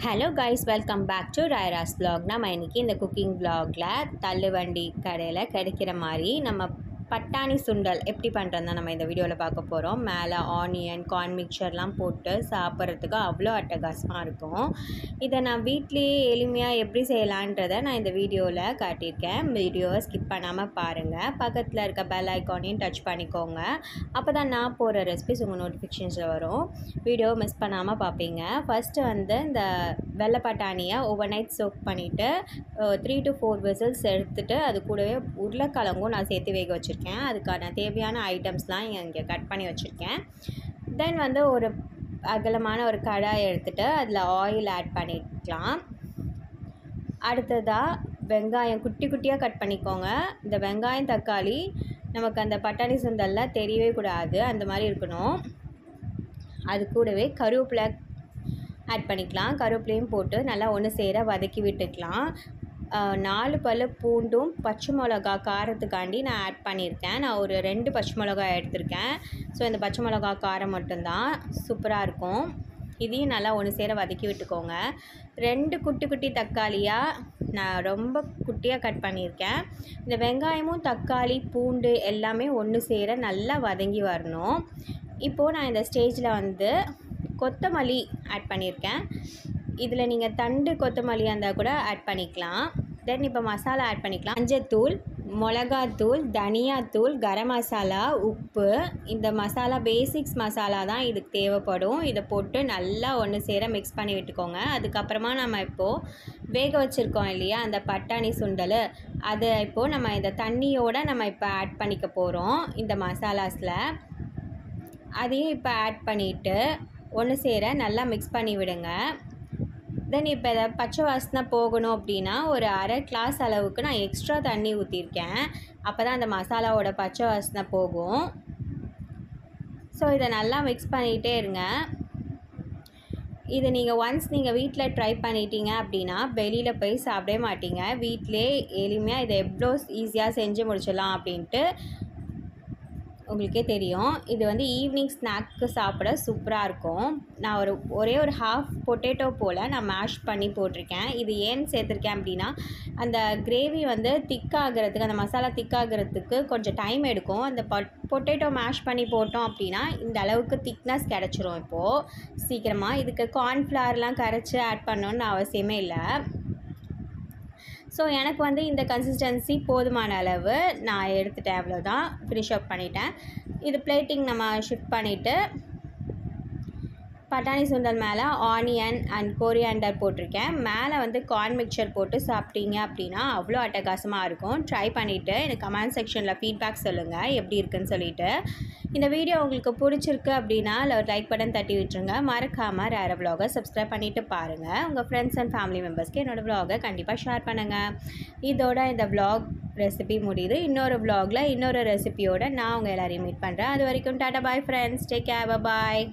Hello guys, welcome back to ராயராஸ் vlog. நம்ம இன்றைக்கி இந்த குக்கிங் vlogல தள்ளுவண்டி கடையில் கிடைக்கிற மாதிரி நம்ம பட்டாணி சுண்டல் எப்படி பண்ணுறதுனா நம்ம இந்த வீடியோவில் பார்க்க போகிறோம். மேலே ஆனியன் கார்ன் மிக்சர்லாம் போட்டு சாப்பிட்றதுக்கு அவ்வளோ அட்டகாசமாக இருக்கும். இதை நான் வீட்லேயே எளிமையாக எப்படி செய்யலான்றதை நான் இந்த வீடியோவில் காட்டியிருக்கேன். வீடியோவை ஸ்கிப் பண்ணாமல் பாருங்கள். பக்கத்தில் இருக்க பெல் ஐக்கானையும் டச் பண்ணிக்கோங்க. அப்போ தான் நான் போகிற ரெசிபிஸ் உங்கள் நோட்டிஃபிகேஷன்ஸில் வரும். வீடியோவை மிஸ் பண்ணாமல் பார்ப்பீங்க. ஃபஸ்ட்டு இந்த வெள்ளை பட்டாணியை ஓவர் நைட் சோக் பண்ணிவிட்டு 3 to 4 விசில்ஸ் எடுத்துகிட்டு அது கூடவே உருளைக்கிழங்கும் நான் சேர்த்து வேக வச்சுருக்கேன். அதுக்கான தேவையான ஐட்டம்ஸ்லாம் இங்கே கட் பண்ணி வச்சுருக்கேன். தென் ஒரு அகலமான ஒரு கடாயை எடுத்துகிட்டு அதில் ஆயில் ஆட் பண்ணிக்கலாம். அடுத்ததாக வெங்காயம் குட்டி குட்டியாக கட் பண்ணிக்கோங்க. இந்த வெங்காயம் தக்காளி நமக்கு அந்த பட்டாணி சுண்டலில் தெரியவே கூடாது, அந்த மாதிரி இருக்கணும். அது கூடவே கருவேப்பிலை ஆட் பண்ணிக்கலாம். கருவேப்பிலையும் போட்டு நல்லா ஒன்று சேர வதக்கி விட்டுக்கலாம். 4 பல்லு பூண்டும் பச்சை மிளகா காரத்துக்காண்டி நான் ஆட் பண்ணியிருக்கேன். நான் ஒரு 2 பச்சை மிளகா எடுத்திருக்கேன். ஸோ இந்த பச்சை மிளகா காரம் மட்டும்தான் சூப்பராக இருக்கும். இதையும் நல்லா ஒன்று சேர வதக்கி விட்டுக்கோங்க. 2 குட்டி குட்டி தக்காளியாக நான் ரொம்ப குட்டியாக கட் பண்ணியிருக்கேன். இந்த வெங்காயமும் தக்காளி பூண்டு எல்லாமே ஒன்று சேர நல்லா வதங்கி வரணும். இப்போது நான் இந்த ஸ்டேஜில் கொத்தமல்லி ஆட் பண்ணியிருக்கேன். இதில் நீங்கள் தண்டு கொத்தமல்லி இருந்தால் கூட ஆட் பண்ணிக்கலாம். தென் இப்போ மசாலா ஆட் பண்ணிக்கலாம். மஞ்சத்தூள், மிளகாத்தூள், தனியாத்தூள், கரம் மசாலா, உப்பு. இந்த மசாலா பேசிக்ஸ் மசாலா தான் இதுக்கு தேவைப்படும். இதை போட்டு நல்லா ஒன்று சேர மிக்ஸ் பண்ணி விட்டுக்கோங்க. அதுக்கப்புறமா நம்ம இப்போது வேக வச்சுருக்கோம் இல்லையா அந்த பட்டாணி சுண்டல், அதை இப்போது நம்ம இந்த தண்ணியோடு நம்ம இப்போ ஆட் பண்ணிக்க போகிறோம். இந்த மசாலாஸில் அதையும் இப்போ ஆட் பண்ணிவிட்டு ஒன்று சேர நல்லா மிக்ஸ் பண்ணி விடுங்க. தென் இப்போ இதை பச்சை வாசனை போகணும் அப்படின்னா ஒரு அரை கிளாஸ் அளவுக்கு நான் எக்ஸ்ட்ரா தண்ணி ஊற்றிருக்கேன். அப்போ தான் அந்த மசாலாவோட பச்சை வாசனை போகும். ஸோ இதை நல்லா மிக்ஸ் பண்ணிகிட்டே இருங்க. இது நீங்கள் வீட்டில் ட்ரை பண்ணிட்டீங்க அப்படின்னா வெளியில் போய் சாப்பிடவே மாட்டீங்க. வீட்டிலே எளிமையாக இதை எவ்வளோ ஈஸியாக செஞ்சு முடிச்சிடலாம் அப்படின்ட்டு உங்களுக்கே தெரியும். இது ஈவினிங் ஸ்நாக்கு சாப்பிட சூப்பராக இருக்கும். நான் ஒரே ஒரு ஹாஃப் பொட்டேட்டோ போல் நான் மேஷ் பண்ணி போட்டிருக்கேன். இது ஏன் சேர்த்துருக்கேன் அப்படின்னா அந்த கிரேவி திக்காகிறதுக்கு, அந்த மசாலா திக்காகிறதுக்கு கொஞ்சம் டைம் எடுக்கும். அந்த பொட்டேட்டோ மேஷ் பண்ணி போட்டோம் அப்படின்னா இந்த அளவுக்கு திக்னஸ் கிடச்சிரும். இப்போது சீக்கிரமாக இதுக்கு கார்ன்ஃப்ளவர்லாம் கரைச்சி ஆட் பண்ணணுன்னு அவசியமே இல்லை. ஸோ எனக்கு இந்த கன்சிஸ்டன்சி போதுமான அளவு நான் எடுத்துட்டேன். அவ்வளோதான், ஃபினிஷ் அப் பண்ணிட்டேன். இது பிளேட்டிங் நம்ம ஷிஃப்ட் பண்ணிவிட்டு பட்டாணி சுண்டல் மேலே ஆனியன் அண்ட் கோரியாண்டர் போட்டிருக்கேன். மேலே கார்ன் மிக்சர் போட்டு சாப்பிட்டீங்க அப்படின்னா அவ்வளோ அட்டகாசமாக இருக்கும். ட்ரை பண்ணிவிட்டு எனக்கு கமெண்ட் செக்ஷனில் ஃபீட்பேக் சொல்லுங்கள் எப்படி இருக்குன்னு சொல்லிவிட்டு. இந்த வீடியோ உங்களுக்கு பிடிச்சிருக்கு அப்படின்னா ஒரு லைக் பட்டன் தட்டி விட்டுருங்க. மறக்காமல் ராயரா vlog சப்ஸ்கிரைப் பண்ணிவிட்டு பாருங்கள். உங்கள் ஃப்ரெண்ட்ஸ் அண்ட் ஃபேமிலி மெம்பர்ஸ்க்கு என்னோடய vlog கண்டிப்பாக ஷேர் பண்ணுங்கள். இதோட இந்த vlog ரெசிபி முடியுது. இன்னொரு vlogல இன்னொரு ரெசிபியோடு நான் உங்கள் எல்லாரையும் மீட் பண்ணுறேன். அது வரைக்கும் tata bye friends, take care, பாய்.